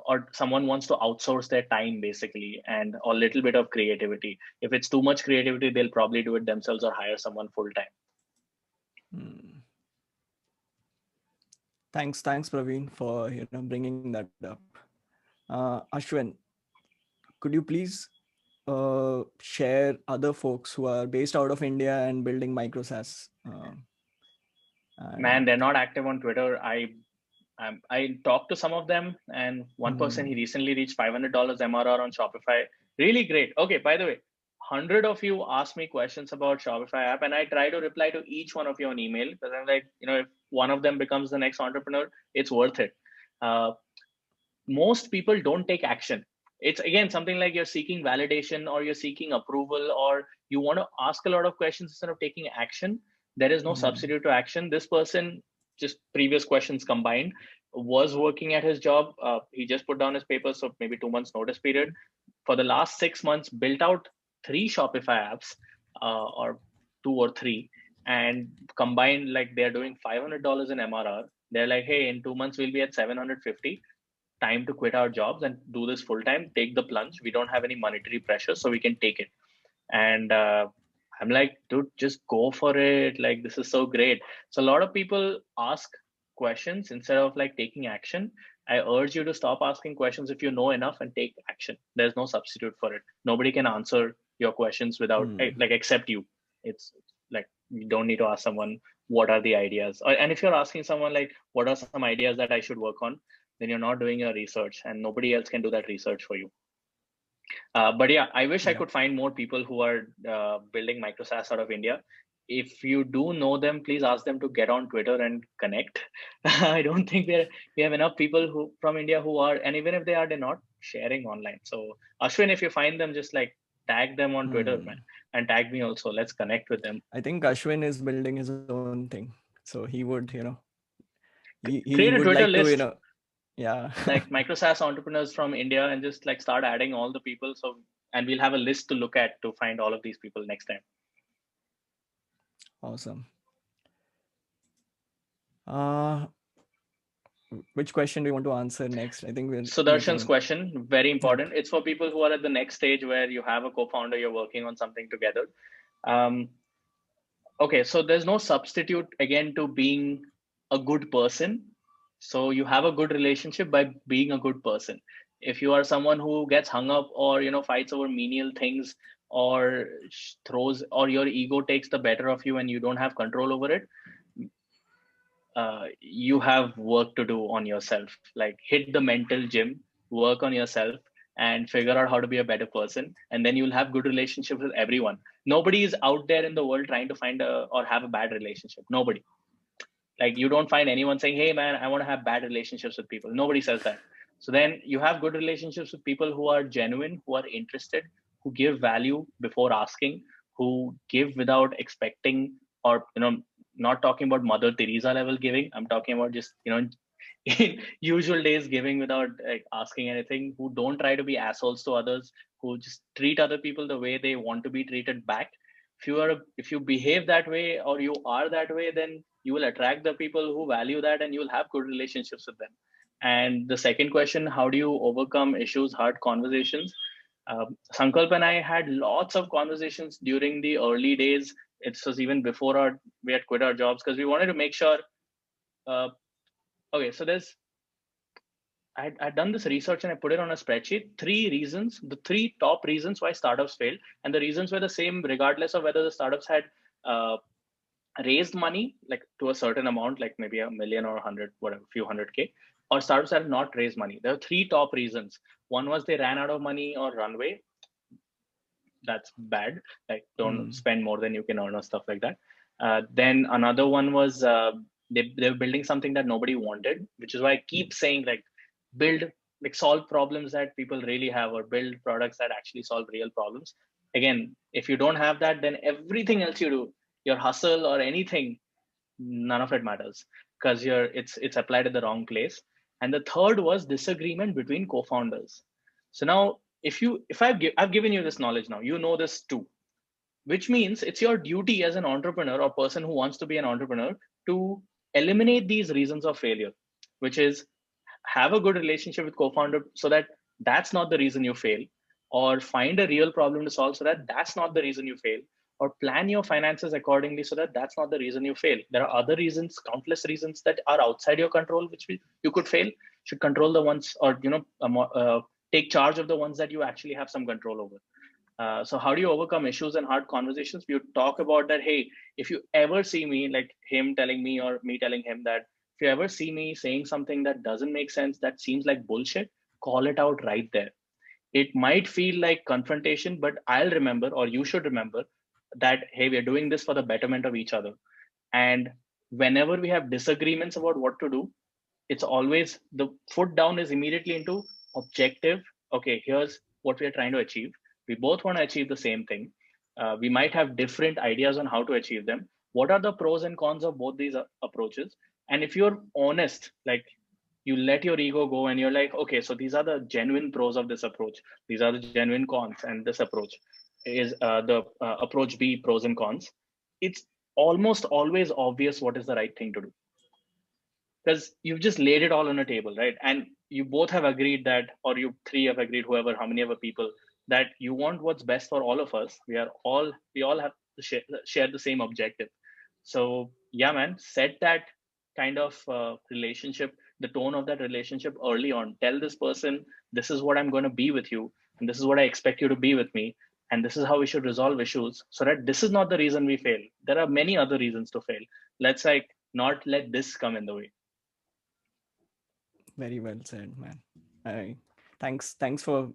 or someone wants to outsource their time basically and a little bit of creativity. If it's too much creativity, they'll probably do it themselves or hire someone full time. Thanks, Praveen, for bringing that up. Ashwin, could you please share other folks who are based out of India and building Micro-SaaS? Man, they're not active on Twitter. I talked to some of them, and one person, he recently reached $500 MRR on Shopify. Really great. Okay, by the way, 100 of you asked me questions about Shopify app, and I try to reply to each one of you on email because I'm like, if one of them becomes the next entrepreneur, it's worth it. Most people don't take action. It's again something like you're seeking validation or you're seeking approval or you want to ask a lot of questions instead of taking action. There is no substitute to action. This person, just previous questions combined, was working at his job. He just put down his papers, so maybe 2 months notice period. For the last 6 months, built out 3 Shopify apps or 2 or 3, and combined, like they're doing $500 in MRR. They're like, hey, in 2 months we'll be at 750. Time to quit our jobs and do this full time. Take the plunge. We don't have any monetary pressure, so we can take it. And I'm like, dude, just go for it. Like, this is so great. So a lot of people ask questions instead of like taking action. I urge you to stop asking questions if you know enough and take action. There's no substitute for it. Nobody can answer your questions without like except you. It's like you don't need to ask someone what are the ideas. And if you're asking someone like what are some ideas that I should work on, then you're not doing your research and nobody else can do that research for you. But yeah, I wish I could find more people who are building Micro-SaaS out of India. If you do know them, please ask them to get on Twitter and connect. I don't think we have enough people who from India who are, and even if they are, they're not sharing online. So Ashwin, if you find them, just like tag them on Twitter, man, and tag me also. Let's connect with them. I think Ashwin is building his own thing. So he would, he create would a Twitter like list. to, yeah. Like Micro-SaaS entrepreneurs from India and just like start adding all the people. So, and we'll have a list to look at to find all of these people next time. Awesome. Which question do you want to answer next? I think Sudarshan's question, very important. It's for people who are at the next stage where you have a co-founder, you're working on something together. Okay, so there's no substitute again to being a good person. So you have a good relationship by being a good person. If you are someone who gets hung up or fights over menial things or throws or your ego takes the better of you and you don't have control over it, you have work to do on yourself. Like hit the mental gym, work on yourself and figure out how to be a better person, and then you'll have good relationships with everyone. Nobody is out there in the world trying to find or have a bad relationship. Nobody. Like you don't find anyone saying, hey man, I want to have bad relationships with people. Nobody says that. So then you have good relationships with people who are genuine, who are interested, who give value before asking, who give without expecting, or not talking about Mother Teresa level giving. I'm talking about just in usual days giving without like asking anything, who don't try to be assholes to others, who just treat other people the way they want to be treated back. If you behave that way or you are that way, then you will attract the people who value that and you will have good relationships with them. And the second question, how do you overcome issues, hard conversations? Sankalp and I had lots of conversations during the early days. It was even before we had quit our jobs because we wanted to make sure. Okay, so I'd done this research and I put it on a spreadsheet. 3 reasons, the 3 top reasons why startups failed, and the reasons were the same regardless of whether the startups had raised money like to a certain amount, like maybe $1 million or 100, whatever, few 100K, or startups had not raised money. There are 3 top reasons. One was they ran out of money or runway. That's bad. Like don't spend more than you can earn or stuff like that. Then another one was they were building something that nobody wanted, which is why I keep saying like build, like solve problems that people really have, or build products that actually solve real problems. Again, if you don't have that, then everything else you do, your hustle or anything, none of it matters because it's applied at the wrong place. And the third was disagreement between co-founders. So now, I've given you this knowledge now, you know this too, which means it's your duty as an entrepreneur or person who wants to be an entrepreneur to eliminate these reasons of failure, which is have a good relationship with co-founder so that that's not the reason you fail, or find a real problem to solve so that that's not the reason you fail, or plan your finances accordingly so that that's not the reason you fail. There are other reasons, countless reasons that are outside your control which you could fail. Should control the ones, or take charge of the ones that you actually have some control over. So how do you overcome issues and hard conversations? We talk about that. Hey, if you ever see me, like him telling me or me telling him that, if you ever see me saying something that doesn't make sense, that seems like bullshit, call it out right there. It might feel like confrontation, but I'll remember, or you should remember, that, hey, we're doing this for the betterment of each other. And whenever we have disagreements about what to do, it's always the foot down is immediately into objective. Okay, here's what we are trying to achieve. We both want to achieve the same thing. We might have different ideas on how to achieve them. What are the pros and cons of both these approaches? And if you're honest, like you let your ego go and you're like, okay, so these are the genuine pros of this approach, these are the genuine cons, and this approach is the approach B, pros and cons. It's almost always obvious what is the right thing to do, because you've just laid it all on a table, right? And you both have agreed that, or you three have agreed, whoever, how many other people, that you want what's best for all of us. We all have to share the same objective. So yeah, man, set that kind of relationship, the tone of that relationship early on. Tell this person, this is what I'm going to be with you, and this is what I expect you to be with me, and this is how we should resolve issues, so that this is not the reason we fail. There are many other reasons to fail. Let's like not let this come in the way. Very well said, man. I thanks for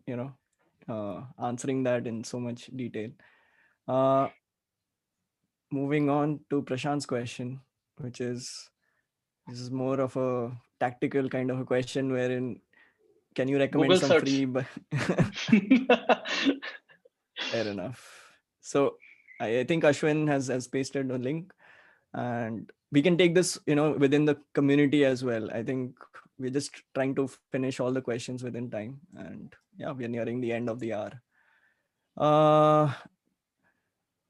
answering that in so much detail. Uh, Moving on to Prashant's question, which is this is more of a tactical kind of a question, wherein can you recommend Google some search. free? But fair enough. So I think Ashwin has pasted a link, and we can take this within the community as well. I think we're just trying to finish all the questions within time, and yeah, we're nearing the end of the hour.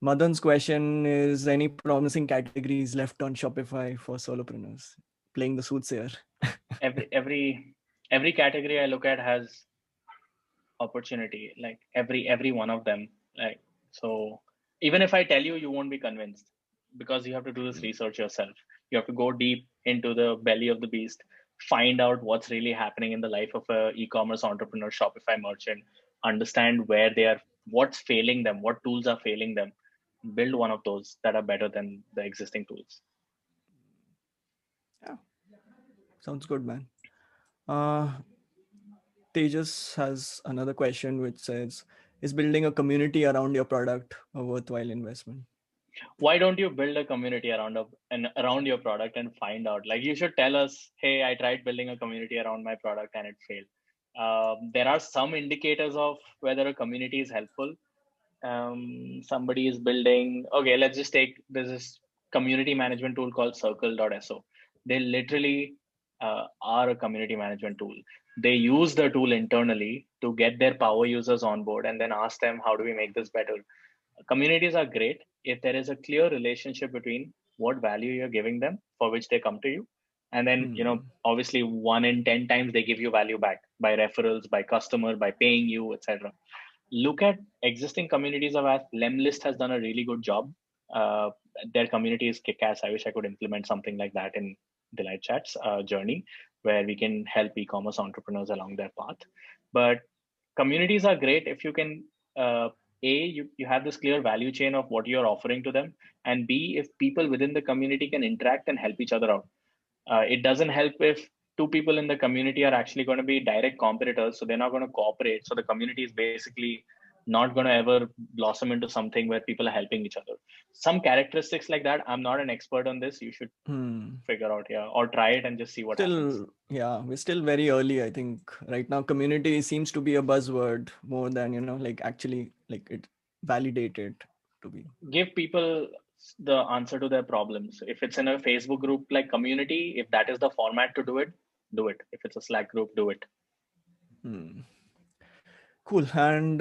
Madan's question is, any promising categories left on Shopify for solopreneurs? Playing the soothsayer. Every category I look at has opportunity, like every one of them. Like, so even if I tell you, you won't be convinced, because you have to do this research yourself. You have to go deep into the belly of the beast, find out what's really happening in the life of a e-commerce entrepreneur, Shopify merchant, understand where they are, what's failing them, what tools are failing them, build one of those that are better than the existing tools. Yeah, sounds good, man. Tejas has another question which says, is building a community around your product a worthwhile investment? Why don't you build a community around your product and find out? Like, you should tell us, hey, I tried building a community around my product and it failed. There are some indicators of whether a community is helpful. Somebody is building, okay, let's just take this community management tool called circle.so. They literally are a community management tool. They use the tool internally to get their power users on board and then ask them, how do we make this better? Communities are great if there is a clear relationship between what value you're giving them, for which they come to you, and then obviously 1 in 10 times they give you value back by referrals, by customer, by paying you, etc. Look at existing communities of us. Lemlist has done a really good job. Their community is kick-ass. I wish I could implement something like that in DelightChat's journey, where we can help e-commerce entrepreneurs along their path. But communities are great if you can you have this clear value chain of what you're offering to them, and B, if people within the community can interact and help each other out. It doesn't help if two people in the community are actually going to be direct competitors, so they're not going to cooperate. So the community is basically not going to ever blossom into something where people are helping each other. Some characteristics like that, I'm not an expert on this. You should figure out, yeah, or try it and just see what happens. Yeah, we're still very early. I think right now community seems to be a buzzword more than like actually like it validated to be. Give people the answer to their problems. If it's in a Facebook group like community, if that is the format to do it, do it. If it's a Slack group, do it. Cool. And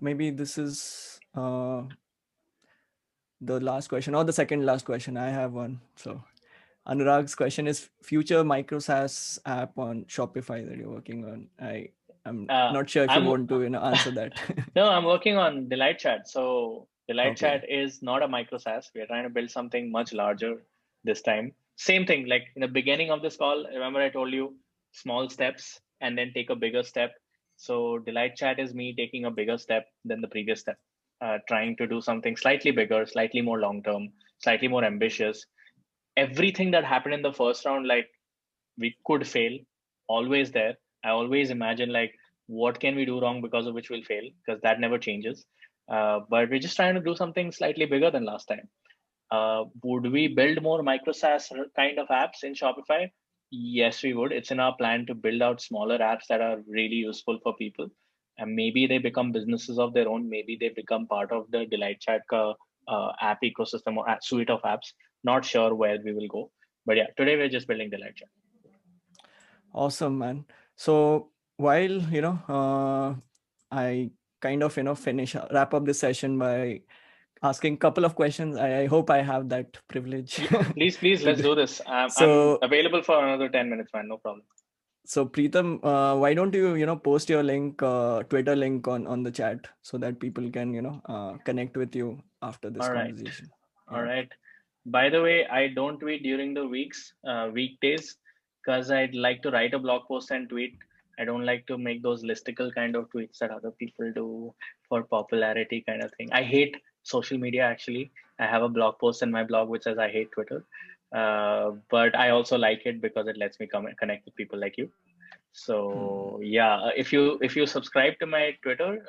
maybe this is the last question or the second last question. I have one. So Anurag's question is future micro SaaS app on Shopify that you're working on. I'm Uh, not sure if you I'm want to answer that. No, I'm working on DelightChat. So DelightChat Okay. is not a micro SaaS. We are trying to build something much larger this time. Same thing, like in the beginning of this call, remember I told you small steps and then take a bigger step. So DelightChat is me taking a bigger step than the previous step, trying to do something slightly bigger, slightly more long term, slightly more ambitious. Everything that happened in the first round, like we could fail, always there. I always imagine like what can we do wrong because of which we'll fail, because that never changes. But we're just trying to do something slightly bigger than last time. Would we build more micro SaaS kind of apps in Shopify? Yes, we would. It's in our plan to build out smaller apps that are really useful for people. And maybe they become businesses of their own. Maybe they become part of the Delight Chat app ecosystem or suite of apps. Not sure where we will go. But yeah, today we're just building Delight Chat. Awesome, man. So while I kind of finish wrap up this session by asking a couple of questions. I hope I have that privilege. Please, to let's do. do this. I'm So available for another 10 minutes, man. No problem. so Preetam, why don't you post your link, Twitter link on the chat so that people can connect with you after this All right. conversation. All Yeah. right. By the way, I don't tweet during the weekdays, because I'd like to write a blog post and tweet. I don't like to make those listicle kind of tweets that other people do for popularity kind of thing. I hate social media, actually. I have a blog post in my blog which says I hate Twitter. But I also like it because it lets me connect with people like you. Hmm. So yeah, if you subscribe to my Twitter,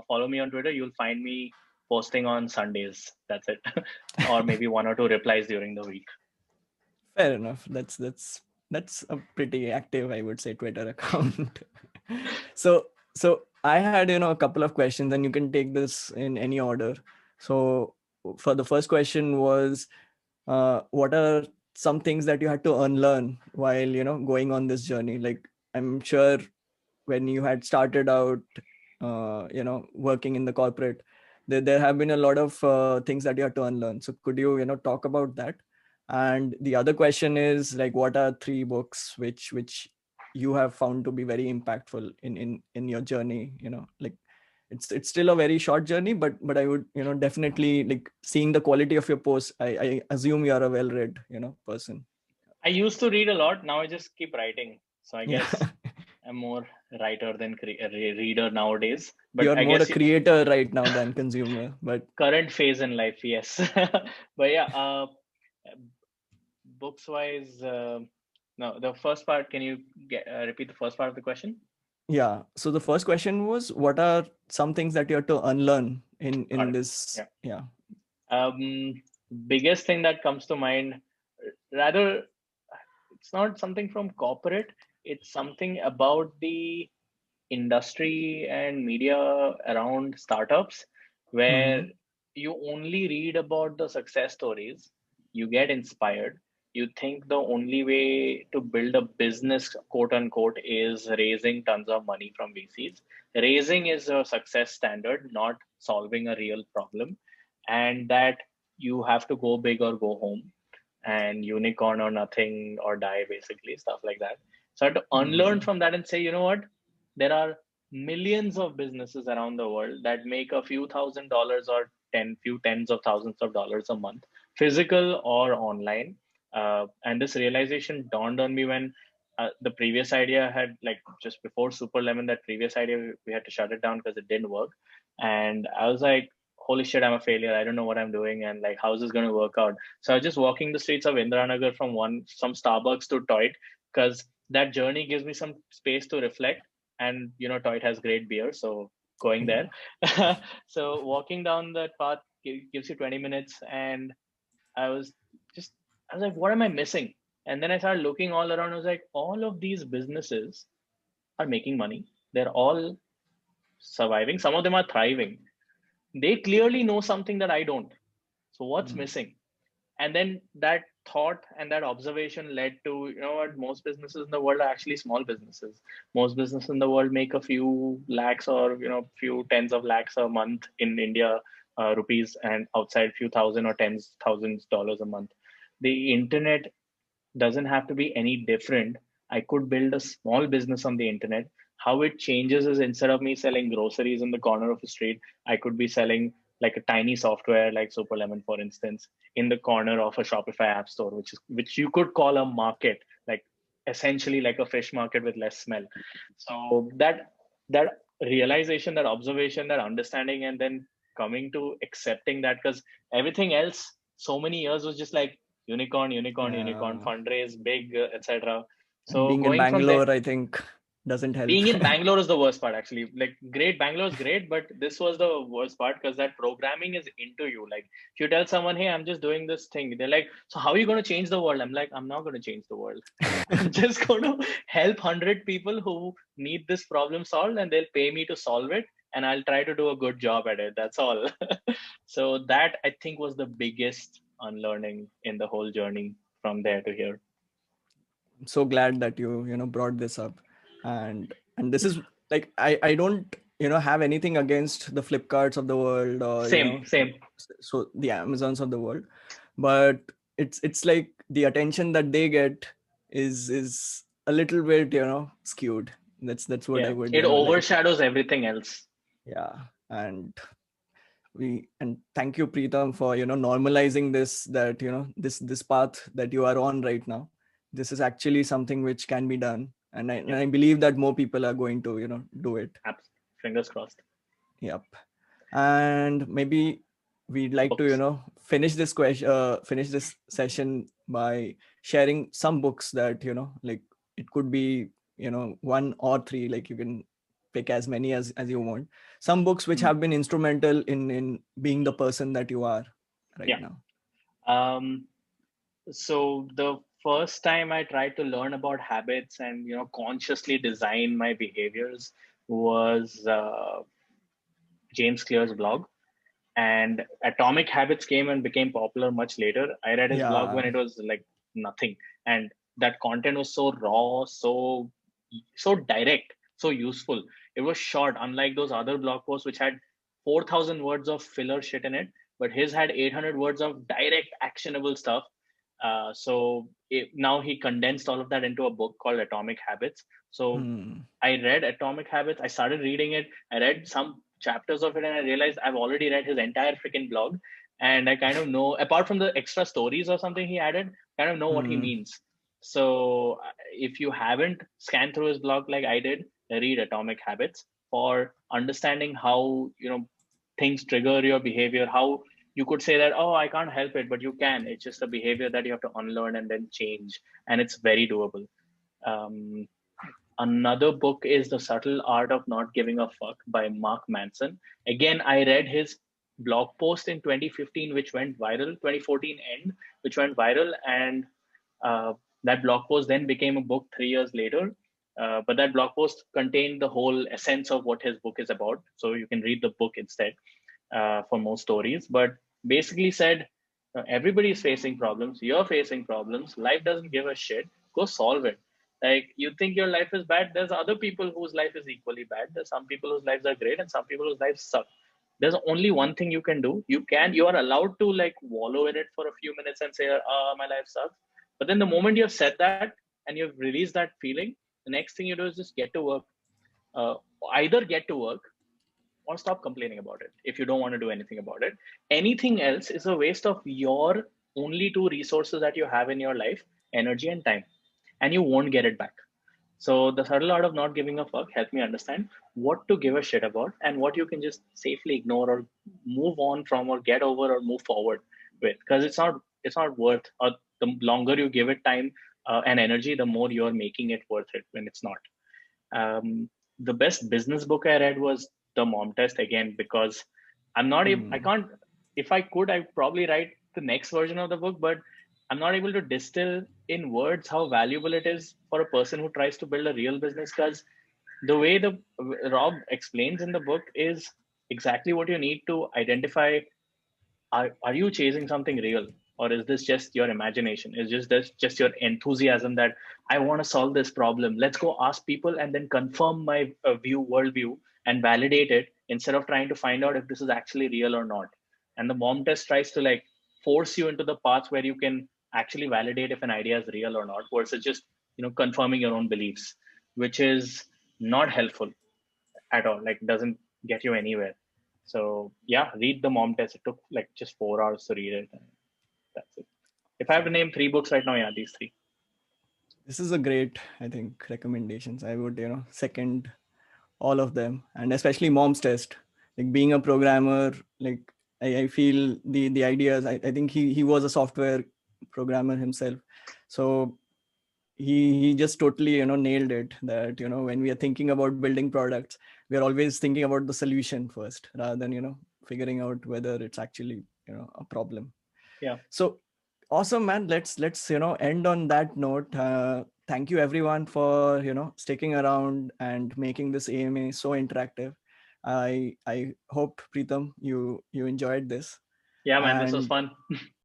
follow me on Twitter, you'll find me posting on Sundays. That's it, or maybe one or two replies during the week. Fair enough. That's a pretty active, I would say, Twitter account. So I had a couple of questions, and you can take this in any order. So for the first question was, what are some things that you had to unlearn while going on this journey? Like, I'm sure when you had started out working in the corporate, there have been a lot of things that you had to unlearn. So could you talk about that? And the other question is, like, what are three books which you have found to be very impactful in your journey? Like, it's still a very short journey, but I would definitely, like, seeing the quality of your posts, I assume you are a well-read person. I used to read a lot. Now I just keep writing. So I Yeah. guess I'm more writer than reader nowadays. But You're I more a guess creator right now than consumer, but current phase in life, yes. But yeah, books wise, no, the first part. Can you repeat the first part of the question? yeah. So the first question was, what are some things that you have to unlearn Got in it. this? Yeah. Yeah. Um, Biggest thing that comes to mind, rather, it's not something from corporate. It's something about the industry and media around startups, where Mm-hmm. you only read about the success stories, you get inspired, you think the only way to build a business, quote unquote, is raising tons of money from VCs. Raising is a success standard, not solving a real problem, and that you have to go big or go home, and unicorn or nothing or die, basically, stuff like that. So I had to unlearn Mm-hmm. from that and say, you know what? There are millions of businesses around the world that make a few $1,000s or few tens of thousands of dollars a month, physical or online. And this realization dawned on me when the previous idea had, like, just before Super Lemon, that previous idea, we had to shut it down because it didn't work. And I was like, holy shit, I'm a failure. I don't know what I'm doing. And like, how is this going to work out? So I was just walking the streets of Indiranagar from Starbucks to Toit, because that journey gives me some space to reflect. And Toit has great beer, so going Yeah. there. So walking down that path gives you 20 minutes, and I was just I was like, what am I missing? And then I started looking all around. I was like, all of these businesses are making money. They're all surviving. Some of them are thriving. They clearly know something that I don't. So what's Mm. missing? And then that thought and that observation led to, you know what, most businesses in the world are actually small businesses. Most businesses in the world make a few lakhs or, you know, few tens of lakhs a month in India, rupees, and outside few thousand or tens thousands dollars a month. The internet doesn't have to be any different. I could build a small business on the internet. How it changes is, instead of me selling groceries in the corner of a street, I could be selling like a tiny software like Superlemon, for instance, in the corner of a Shopify app store, which you could call a market, like essentially like a fish market with less smell. So that realization, that observation, that understanding, and then coming to accepting that, because everything else so many years was just like unicorn, unicorn, unicorn, Yeah. fundraise, big, etc. And So being in going from there, Bangalore, I think doesn't help. being in Bangalore is the worst part, actually. Like, great, Bangalore is great, but this was the worst part because that programming is into you. Like, if you tell someone, "Hey, I'm just doing this thing," they're like, "So how are you going to change the world?" I'm like, "I'm not going to change the world. I'm just going to help 100 people who need this problem solved, and they'll pay me to solve it, and I'll try to do a good job at it. That's all." So that, I think, was the biggest unlearning in the whole journey from there to here. So glad that you brought this up, and this is like, I don't have anything against the Flipkarts of the world, or Same, same. so the Amazons of the world, but it's like the attention that they get is a little bit skewed. That's what I Yeah, would it like. overshadows everything else. Yeah. And thank you, Preetam, for normalizing this, that this path that you are on right now. This is actually something which can be done, and Yeah, I believe that more people are going to do it. fingers crossed. Yep. And maybe we'd like to Books. finish this session by sharing some books that like, it could be one or three, like you can pick as many as you want, some books which Hmm. have been instrumental in being the person that you are right Yeah. now. Um, so the first time I tried to learn about habits and, consciously design my behaviors was James Clear's blog. And Atomic Habits came and became popular much later. I read his blog Yeah. when it was like nothing, and that content was so raw, so direct, so useful. It was short, unlike those other blog posts which had 4,000 words of filler shit in it, but his had 800 words of direct actionable stuff. Now he condensed all of that into a book called Atomic Habits. So Hmm. I read Atomic Habits. I started reading it. I read some chapters of it, and I realized I've already read his entire freaking blog. And I kind of know, apart from the extra stories or something he added, kind of know what he Hmm. means. So if you haven't scanned through his blog like I did, read Atomic Habits for understanding how, things trigger your behavior. How you could say that, oh, I can't help it, but you can. It's just a behavior that you have to unlearn and then change, and it's very doable. Um, Another book is The Subtle Art of Not Giving a Fuck by Mark Manson. Again, I read his blog post in 2015, which went viral, 2014 end, which went viral. And that blog post then became a book 3 years later. But that blog post contained the whole essence of what his book is about. So you can read the book instead for more stories. But basically said, everybody is facing problems. You're facing problems. Life doesn't give a shit. Go solve it. Like, you think your life is bad, there's other people whose life is equally bad. There's some people whose lives are great and some people whose lives suck. There's only one thing you can do. You are allowed to like wallow in it for a few minutes and say, my life sucks. But then the moment you have said that and you've released that feeling, the next thing you do is just get to work. uh, Either get to work or stop complaining about it if you don't want to do anything about it. Anything else is a waste of your only two resources that you have in your life: energy and time, and you won't get it back. So the subtle art of not giving a fuck helped me understand what to give a shit about and what you can just safely ignore or move on from or get over or move forward with, because it's not worth, or the longer you give it time and energy, the more you're making it worth it when it's not. The best business book I read was The Mom Test, again, because I'm not able, I Hmm. can't, if I could, I'd probably write the next version of the book, but I'm not able to distill in words how valuable it is for a person who tries to build a real business. Because the way the Rob explains in the book is exactly what you need to identify. Are you chasing something real, or is this just your imagination? Is just your enthusiasm that I want to solve this problem? Let's go ask people and then confirm my worldview and validate it instead of trying to find out if this is actually real or not. And the mom test tries to like force you into the path where you can actually validate if an idea is real or not, versus just confirming your own beliefs, which is not helpful at all. Like doesn't get you anywhere. So yeah, read the mom test. It took like just 4 hours to read it. And that's it. If I have to Awesome. name three books right now, yeah, these three. This is a great, I think, recommendations. I would, second all of them, and especially mom's test. Like being a programmer, like I feel the ideas. I think he was a software programmer himself, so he just totally nailed it. That when we are thinking about building products, we are always thinking about the solution first, rather than figuring out whether it's actually a problem. Yeah. So awesome, man. Let's end on that note. Thank you everyone for sticking around and making this AMA so interactive. I hope, Preetam, you enjoyed this. Yeah, man, this was And fun.